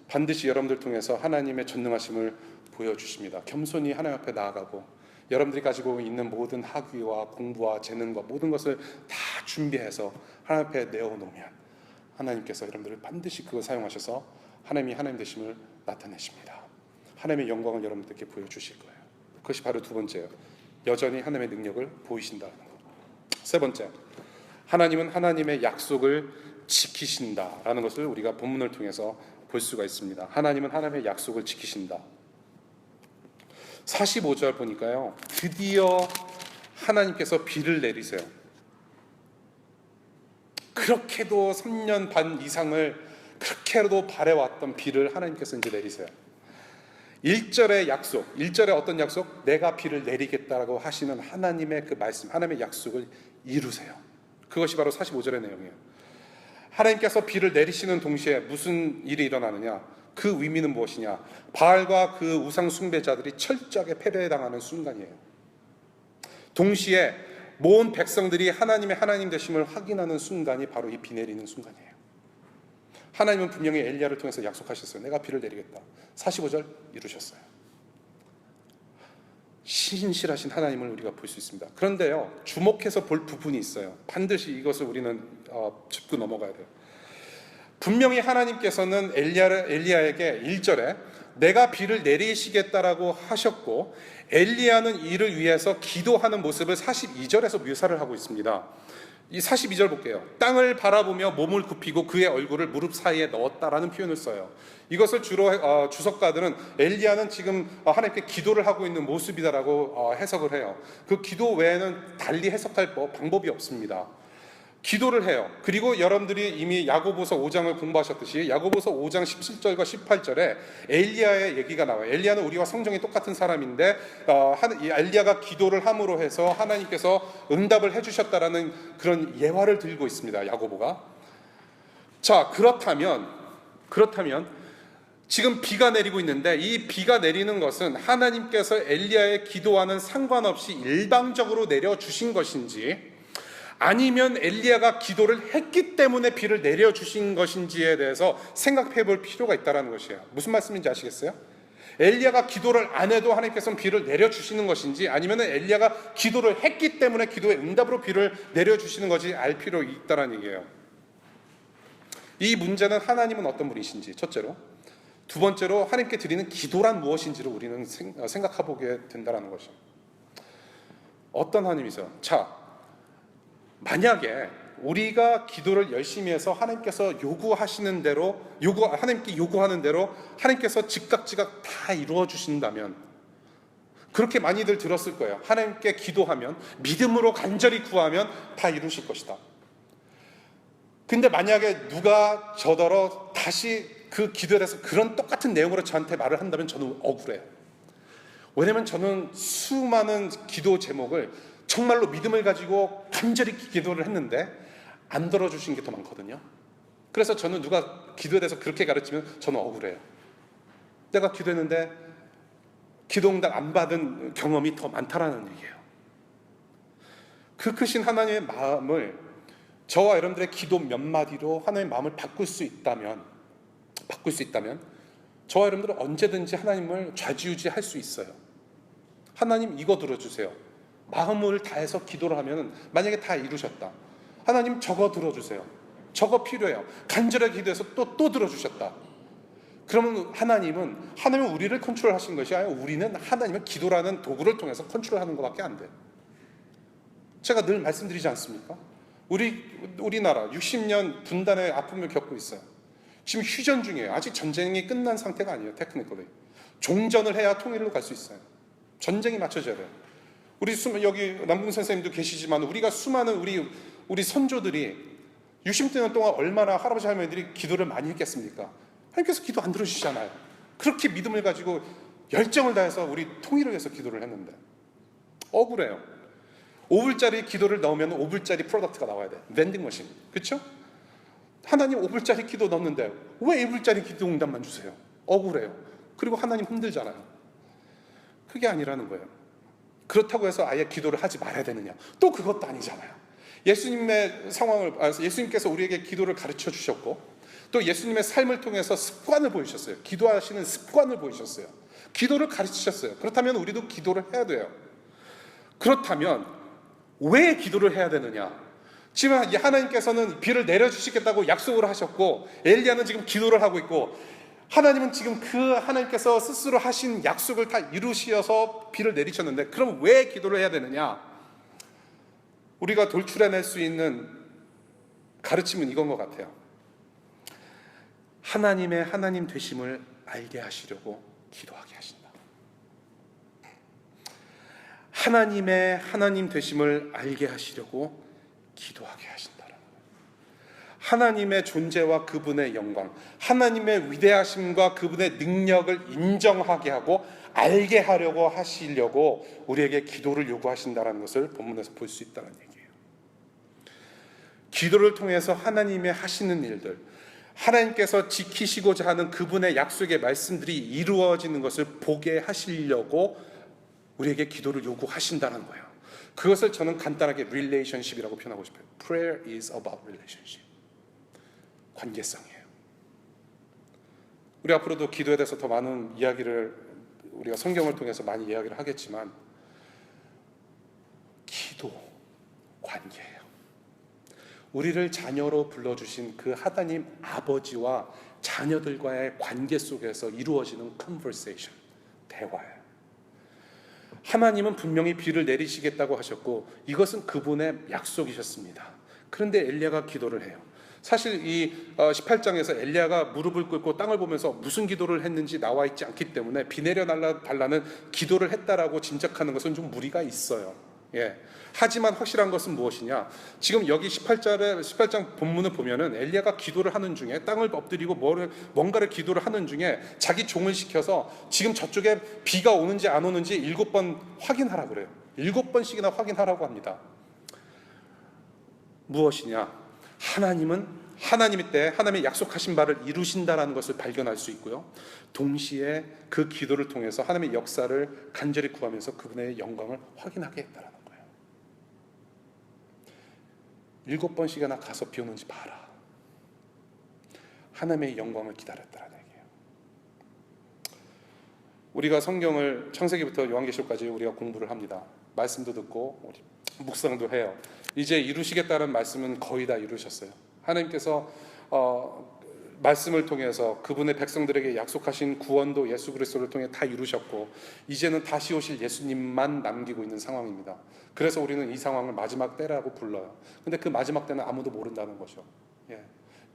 반드시 여러분들 통해서 하나님의 전능하심을 보여주십니다. 겸손히 하나님 앞에 나아가고 여러분들이 가지고 있는 모든 학위와 공부와 재능과 모든 것을 다 준비해서 하나님 앞에 내어놓으면 하나님께서 여러분들을 반드시 그걸 사용하셔서 하나님이 하나님 되심을 나타내십니다. 하나님의 영광을 여러분들께 보여주실 거예요. 그것이 바로 두 번째예요. 여전히 하나님의 능력을 보이신다는 것. 세 번째, 하나님은 하나님의 약속을 지키신다라는 것을 우리가 본문을 통해서 볼 수가 있습니다. 하나님은 하나님의 약속을 지키신다. 45절 보니까요, 드디어 하나님께서 비를 내리세요. 그렇게도 3년 반 이상을 그렇게도 바래왔던 비를 하나님께서 이제 내리세요. 1절의 약속, 1절의 어떤 약속? 내가 비를 내리겠다라고 하시는 하나님의 그 말씀, 하나님의 약속을 이루세요. 그것이 바로 45절의 내용이에요. 하나님께서 비를 내리시는 동시에 무슨 일이 일어나느냐? 그 의미는 무엇이냐? 바알과 그 우상 숭배자들이 철저하게 패배당하는 순간이에요. 동시에 모든 백성들이 하나님의 하나님 되심을 확인하는 순간이 바로 이 비 내리는 순간이에요. 하나님은 분명히 엘리야를 통해서 약속하셨어요. 내가 비를 내리겠다. 45절 이루셨어요. 신실하신 하나님을 우리가 볼 수 있습니다. 그런데요, 주목해서 볼 부분이 있어요. 반드시 이것을 우리는 짚고 넘어가야 돼요. 분명히 하나님께서는 엘리야에게 1절에 내가 비를 내리시겠다라고 하셨고 엘리야는 이를 위해서 기도하는 모습을 42절에서 묘사를 하고 있습니다. 이 42절 볼게요. 땅을 바라보며 몸을 굽히고 그의 얼굴을 무릎 사이에 넣었다라는 표현을 써요. 이것을 주로 주석가들은 엘리야는 지금 하나님께 기도를 하고 있는 모습이다라고 해석을 해요. 그 기도 외에는 달리 해석할 방법이 없습니다. 기도를 해요. 그리고 여러분들이 이미 야고보서 5장을 공부하셨듯이 야고보서 5장 17절과 18절에 엘리야의 얘기가 나와요. 엘리야는 우리와 성정이 똑같은 사람인데 엘리야가 기도를 함으로 해서 하나님께서 응답을 해주셨다라는 그런 예화를 들고 있습니다. 야고보가. 자, 그렇다면 지금 비가 내리고 있는데 이 비가 내리는 것은 하나님께서 엘리야의 기도와는 상관없이 일방적으로 내려주신 것인지 아니면 엘리야가 기도를 했기 때문에 비를 내려주신 것인지에 대해서 생각해 볼 필요가 있다는 것이에요. 무슨 말씀인지 아시겠어요? 엘리야가 기도를 안 해도 하나님께서는 비를 내려주시는 것인지 아니면 엘리야가 기도를 했기 때문에 기도의 응답으로 비를 내려주시는 것이 알 필요 있다는 얘기예요. 이 문제는 하나님은 어떤 분이신지 첫째로, 두 번째로 하나님께 드리는 기도란 무엇인지를 우리는 생각해 보게 된다는 것이죠. 어떤 하나님이세요? 자, 만약에 우리가 기도를 열심히 해서 하나님께서 요구하시는 대로 하나님께 요구하는 대로 하나님께서 즉각 다 이루어 주신다면 그렇게 많이들 들었을 거예요. 하나님께 기도하면 믿음으로 간절히 구하면 다 이루실 것이다. 근데 만약에 누가 저더러 다시 그 기도에 대해서 그런 똑같은 내용으로 저한테 말을 한다면 저는 억울해요. 왜냐면 저는 수많은 기도 제목을 정말로 믿음을 가지고 간절히 기도를 했는데 안 들어주신 게 더 많거든요. 그래서 저는 누가 기도에 대해서 그렇게 가르치면 저는 억울해요. 내가 기도했는데 기도 응답 안 받은 경험이 더 많다라는 얘기예요. 그 크신 하나님의 마음을 저와 여러분들의 기도 몇 마디로 하나님의 마음을 바꿀 수 있다면 저와 여러분들은 언제든지 하나님을 좌지우지할 수 있어요. 하나님 이거 들어주세요. 마음을 다해서 기도를 하면 만약에 다 이루셨다. 하나님 저거 들어주세요. 저거 필요해요. 간절하게 기도해서 또 들어주셨다. 그러면 하나님은 우리를 컨트롤하신 것이 아니라 우리는 하나님을 기도라는 도구를 통해서 컨트롤하는 것밖에 안 돼요. 제가 늘 말씀드리지 않습니까? 우리나라 60년 분단의 아픔을 겪고 있어요. 지금 휴전 중이에요. 아직 전쟁이 끝난 상태가 아니에요. 테크니컬리 종전을 해야 통일로 갈 수 있어요. 전쟁이 맞춰져야 돼요. 우리 여기 남궁 선생님도 계시지만 우리가 수많은 우리 선조들이 60년 동안 얼마나 할아버지 할머니들이 기도를 많이 했겠습니까? 하나님께서 기도 안 들어주시잖아요. 그렇게 믿음을 가지고 열정을 다해서 우리 통일을 위해서 기도를 했는데 억울해요. 5불짜리 기도를 넣으면 5불짜리 프로덕트가 나와야 돼. vending 머신. 그렇죠? 하나님 5불짜리 기도 넣는데 왜 1불짜리 기도 응답만 주세요? 억울해요. 그리고 하나님 힘들잖아요. 그게 아니라는 거예요. 그렇다고 해서 아예 기도를 하지 말아야 되느냐? 또 그것도 아니잖아요. 예수님께서 우리에게 기도를 가르쳐 주셨고 또 예수님의 삶을 통해서 습관을 보이셨어요. 기도하시는 습관을 보이셨어요. 기도를 가르치셨어요. 그렇다면 우리도 기도를 해야 돼요. 그렇다면 왜 기도를 해야 되느냐? 지금 하나님께서는 비를 내려주시겠다고 약속을 하셨고 엘리야는 지금 기도를 하고 있고 하나님은 지금 그 하나님께서 스스로 하신 약속을 다 이루시어서 비를 내리셨는데 그럼 왜 기도를 해야 되느냐? 우리가 돌출해낼 수 있는 가르침은 이건 것 같아요. 하나님의 하나님 되심을 알게 하시려고 기도하게 하신다. 하나님의 하나님 되심을 알게 하시려고 기도하게 하신다. 하나님의 존재와 그분의 영광, 하나님의 위대하심과 그분의 능력을 인정하게 하고 알게 하려고 하시려고 우리에게 기도를 요구하신다는 것을 본문에서 볼 수 있다는 얘기예요. 기도를 통해서 하나님의 하시는 일들, 하나님께서 지키시고자 하는 그분의 약속의 말씀들이 이루어지는 것을 보게 하시려고 우리에게 기도를 요구하신다는 거예요. 그것을 저는 간단하게 relationship이라고 표현하고 싶어요. Prayer is about relationship. 관계성이에요. 우리 앞으로도 기도에 대해서 더 많은 이야기를 우리가 성경을 통해서 많이 이야기를 하겠지만 기도, 관계예요. 우리를 자녀로 불러주신 그 하나님 아버지와 자녀들과의 관계 속에서 이루어지는 conversation, 대화예요. 하나님은 분명히 비를 내리시겠다고 하셨고 이것은 그분의 약속이셨습니다. 그런데 엘리야가 기도를 해요. 사실 이 18장에서 엘리야가 무릎을 꿇고 땅을 보면서 무슨 기도를 했는지 나와 있지 않기 때문에 비 내려 달라는 기도를 했다라고 짐작하는 것은 좀 무리가 있어요. 하지만 확실한 것은 무엇이냐? 지금 여기 18장 본문을 보면은 엘리야가 기도를 하는 중에 땅을 엎드리고 뭔가를 기도를 하는 중에 자기 종을 시켜서 지금 저쪽에 비가 오는지 안 오는지 7번 확인하라고 그래요. 7번씩이나 확인하라고 합니다. 무엇이냐? 하나님의 때 하나님의 약속하신 바를 이루신다라는 것을 발견할 수 있고요. 동시에 그 기도를 통해서 하나님의 역사를 간절히 구하면서 그분의 영광을 확인하게 했다라는 거예요. 7번씩이나 가서 비 오는지 봐라. 하나님의 영광을 기다렸다라는 얘기예요. 우리가 성경을 창세기부터 요한계시록까지 우리가 공부를 합니다. 말씀도 듣고 우리 묵상도 해요. 이제 이루시겠다는 말씀은 거의 다 이루셨어요. 하나님께서 말씀을 통해서 그분의 백성들에게 약속하신 구원도 예수 그리스도를 통해 다 이루셨고 이제는 다시 오실 예수님만 남기고 있는 상황입니다. 그래서 우리는 이 상황을 마지막 때라고 불러요. 근데 그 마지막 때는 아무도 모른다는 거죠.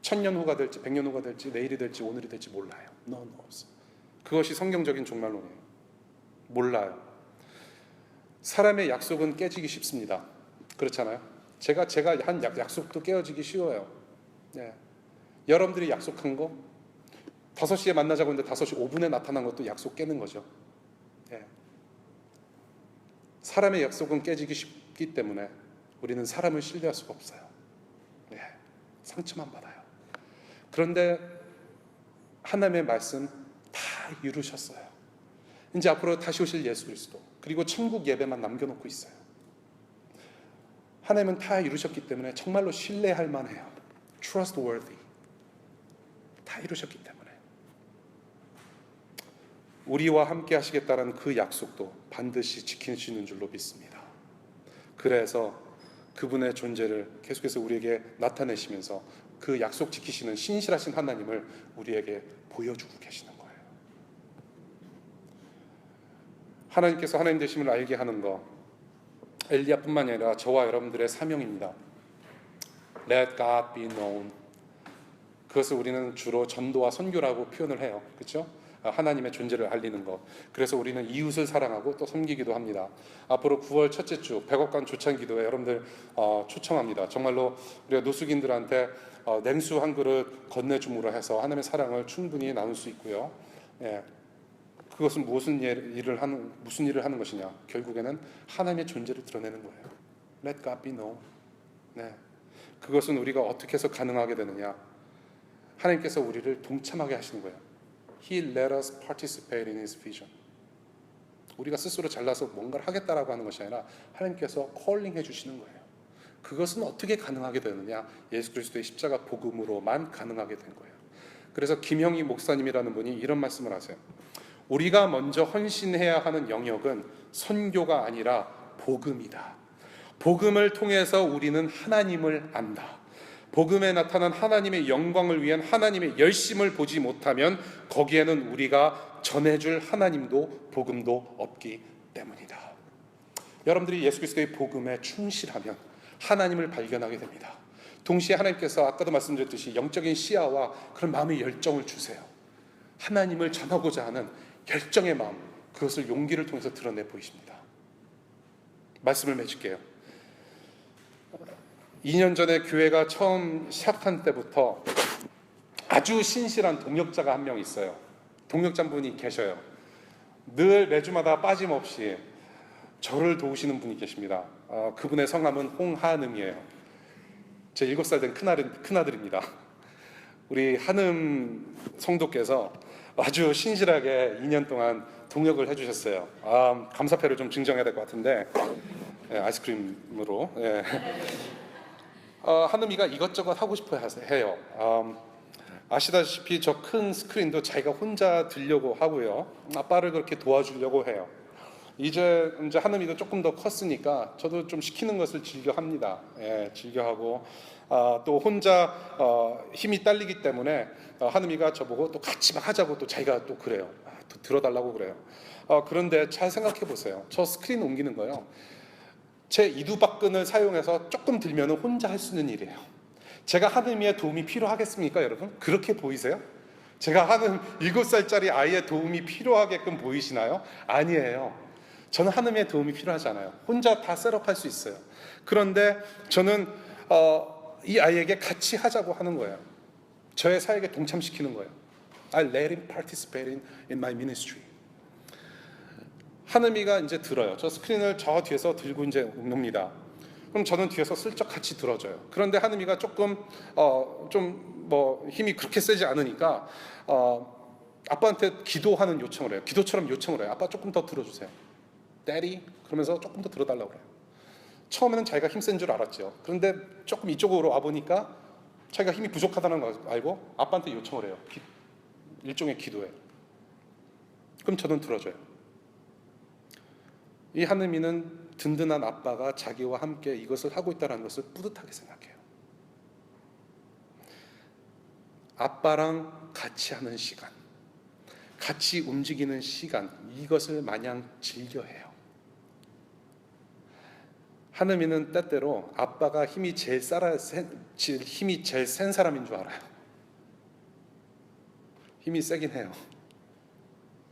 1000년 후가 될지 100년 후가 될지 내일이 될지 오늘이 될지 몰라요. No knows. 그것이 성경적인 종말론이에요. 몰라요. 사람의 약속은 깨지기 쉽습니다. 그렇잖아요. 제가 한 약속도 깨어지기 쉬워요. 여러분들이 약속한 거 5시에 만나자고 했는데 5시 5분에 나타난 것도 약속 깨는 거죠. 사람의 약속은 깨지기 쉽기 때문에 우리는 사람을 신뢰할 수가 없어요. 상처만 받아요. 그런데 하나님의 말씀 다 이루셨어요. 이제 앞으로 다시 오실 예수 그리스도 그리고 천국 예배만 남겨놓고 있어요. 하나님은 다 이루셨기 때문에 정말로 신뢰할 만해요. Trustworthy. 다 이루셨기 때문에 우리와 함께 하시겠다는 그 약속도 반드시 지키시는 줄로 믿습니다. 그래서 그분의 존재를 계속해서 우리에게 나타내시면서 그 약속 지키시는 신실하신 하나님을 우리에게 보여주고 계시는 거예요. 하나님께서 하나님 되심을 알게 하는 것, 엘리야뿐만 아니라 저와 여러분들의 사명입니다. Let God be known. 그것을 우리는 주로 전도와 선교라고 표현을 해요. 그렇죠? 하나님의 존재를 알리는 것. 그래서 우리는 이웃을 사랑하고 또 섬기기도 합니다. 앞으로 9월 첫째 주 백업관 조찬 기도에 여러분들 초청합니다. 정말로 우리가 노숙인들한테 냉수 한 그릇 건네줌으로 해서 하나님의 사랑을 충분히 나눌 수 있고요. 그것은 무슨 일을 하는 것이냐? 결국에는 하나님의 존재를 드러내는 거예요. Let God be known. 그것은 우리가 어떻게 해서 가능하게 되느냐? 하나님께서 우리를 동참하게 하시는 거예요. He let us participate in His vision. 우리가 스스로 잘나서 뭔가를 하겠다라고 하는 것이 아니라 하나님께서 calling 해주시는 거예요. 그것은 어떻게 가능하게 되느냐? 예수 그리스도의 십자가 복음으로만 가능하게 된 거예요. 그래서 김형희 목사님이라는 분이 이런 말씀을 하세요. 우리가 먼저 헌신해야 하는 영역은 선교가 아니라 복음이다. 복음을 통해서 우리는 하나님을 안다. 복음에 나타난 하나님의 영광을 위한 하나님의 열심을 보지 못하면 거기에는 우리가 전해줄 하나님도 복음도 없기 때문이다. 여러분들이 예수 그리스도의 복음에 충실하면 하나님을 발견하게 됩니다. 동시에 하나님께서 아까도 말씀드렸듯이 영적인 시야와 그런 마음의 열정을 주세요. 하나님을 전하고자 하는 열정의 마음, 그것을 용기를 통해서 드러내 보이십니다. 말씀을 맺을게요. 2년 전에 교회가 처음 시작한 때부터 아주 신실한 동역자가 한 명 있어요. 동역자분이 계셔요. 늘 매주마다 빠짐없이 저를 도우시는 분이 계십니다. 그분의 성함은 홍한음이에요. 제 7살 된 큰아들입니다. 우리 한음 성도께서 아주 신실하게 2년 동안 동역을 해주셨어요. 감사패를 좀 증정해야 될 것 같은데 아이스크림으로. 한음이가 이것저것 하고 싶어 해요. 아시다시피 저 큰 스크린도 자기가 혼자 들려고 하고요. 아빠를 그렇게 도와주려고 해요. 이제 하느님도 조금 더 컸으니까 저도 좀 시키는 것을 즐겨합니다. 예, 즐겨하고 또 혼자 힘이 딸리기 때문에 하느님이가 저보고 또 같이 막 하자고 또 자기가 또 그래요. 또 들어달라고 그래요. 그런데 잘 생각해 보세요. 저 스크린 옮기는 거요. 제 이두박근을 사용해서 조금 들면 혼자 할 수 있는 일이에요. 제가 하느님의 도움이 필요하겠습니까, 여러분? 그렇게 보이세요? 제가 하는 7살짜리 아이의 도움이 필요하게끔 보이시나요? 아니에요. 저는 하느님의 도움이 필요하지 않아요. 혼자 다 셋업할 수 있어요. 그런데 저는 이 아이에게 같이 하자고 하는 거예요. 저의 사역에 동참시키는 거예요. I let him participate in my ministry. 하느미가 이제 들어요. 저 스크린을 저 뒤에서 들고 이제 옵니다. 그럼 저는 뒤에서 슬쩍 같이 들어줘요. 그런데 하느미가 조금 좀 뭐 힘이 그렇게 세지 않으니까 아빠한테 기도하는 요청을 해요. 기도처럼 요청을 해요. 아빠 조금 더 들어주세요. Daddy 그러면서 조금 더 들어달라고 그래요. 처음에는 자기가 힘센 줄 알았죠. 그런데 조금 이쪽으로 와 보니까 자기가 힘이 부족하다는 걸 알고 아빠한테 요청을 해요. 일종의 기도예요. 그럼 저는 들어줘요. 이 하느미는 든든한 아빠가 자기와 함께 이것을 하고 있다는 것을 뿌듯하게 생각해요. 아빠랑 같이 하는 시간, 같이 움직이는 시간, 이것을 마냥 즐겨해요. 하느미는 때때로 아빠가 힘이 제일 센 사람인 줄 알아요. 힘이 세긴 해요.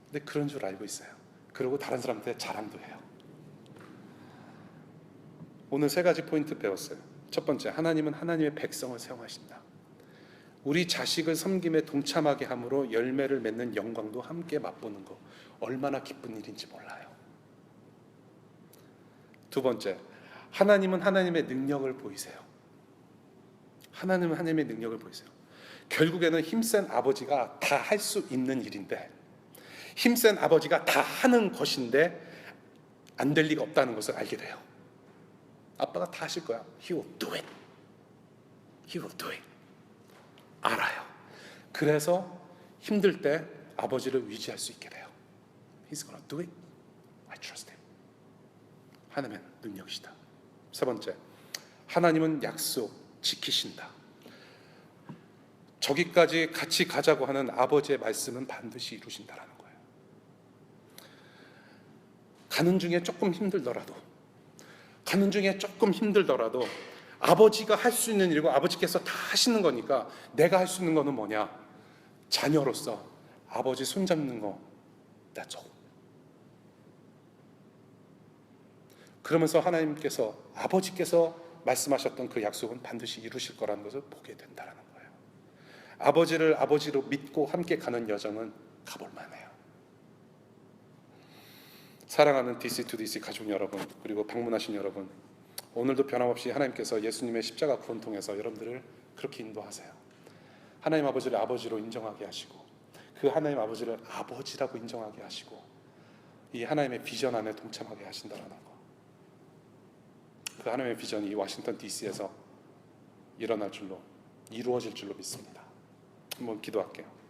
근데 그런 줄 알고 있어요. 그리고 다른 사람한테 자랑도 해요. 오늘 3가지 포인트 배웠어요. 첫 번째, 하나님은 하나님의 백성을 사용하신다. 우리 자식을 섬김에 동참하게 함으로 열매를 맺는 영광도 함께 맛보는 거 얼마나 기쁜 일인지 몰라요. 두 번째, 하나님은 하나님의 능력을 보이세요. 하나님은 하나님의 능력을 보이세요. 결국에는 힘센 아버지가 다 할 수 있는 일인데, 힘센 아버지가 다 하는 것인데 안 될 리가 없다는 것을 알게 돼요. 아빠가 다 하실 거야. He will do it. He will do it. 알아요. 그래서 힘들 때 아버지를 위지할 수 있게 돼요. He's gonna do it. I trust him. 하나님은 능력이시다. 세 번째, 하나님은 약속 지키신다. 저기까지 같이 가자고 하는 아버지의 말씀은 반드시 이루신다라는 거예요. 가는 중에 조금 힘들더라도 아버지가 할 수 있는 일이고 아버지께서 다 하시는 거니까 내가 할 수 있는 거는 뭐냐? 자녀로서 아버지 손잡는 거, that's all. 그러면서 하나님께서, 아버지께서 말씀하셨던 그 약속은 반드시 이루실 거라는 것을 보게 된다는 거예요. 아버지를 아버지로 믿고 함께 가는 여정은 가볼 만해요. 사랑하는 DC2DC 가족 여러분, 그리고 방문하신 여러분, 오늘도 변함없이 하나님께서 예수님의 십자가 구원 통해서 여러분들을 그렇게 인도하세요. 하나님 아버지를 아버지로 인정하게 하시고, 그 하나님 아버지를 아버지라고 인정하게 하시고, 이 하나님의 비전 안에 동참하게 하신다는 거. 그 하나님의 비전이 워싱턴 DC에서 일어날 줄로, 이루어질 줄로 믿습니다. 한번 기도할게요.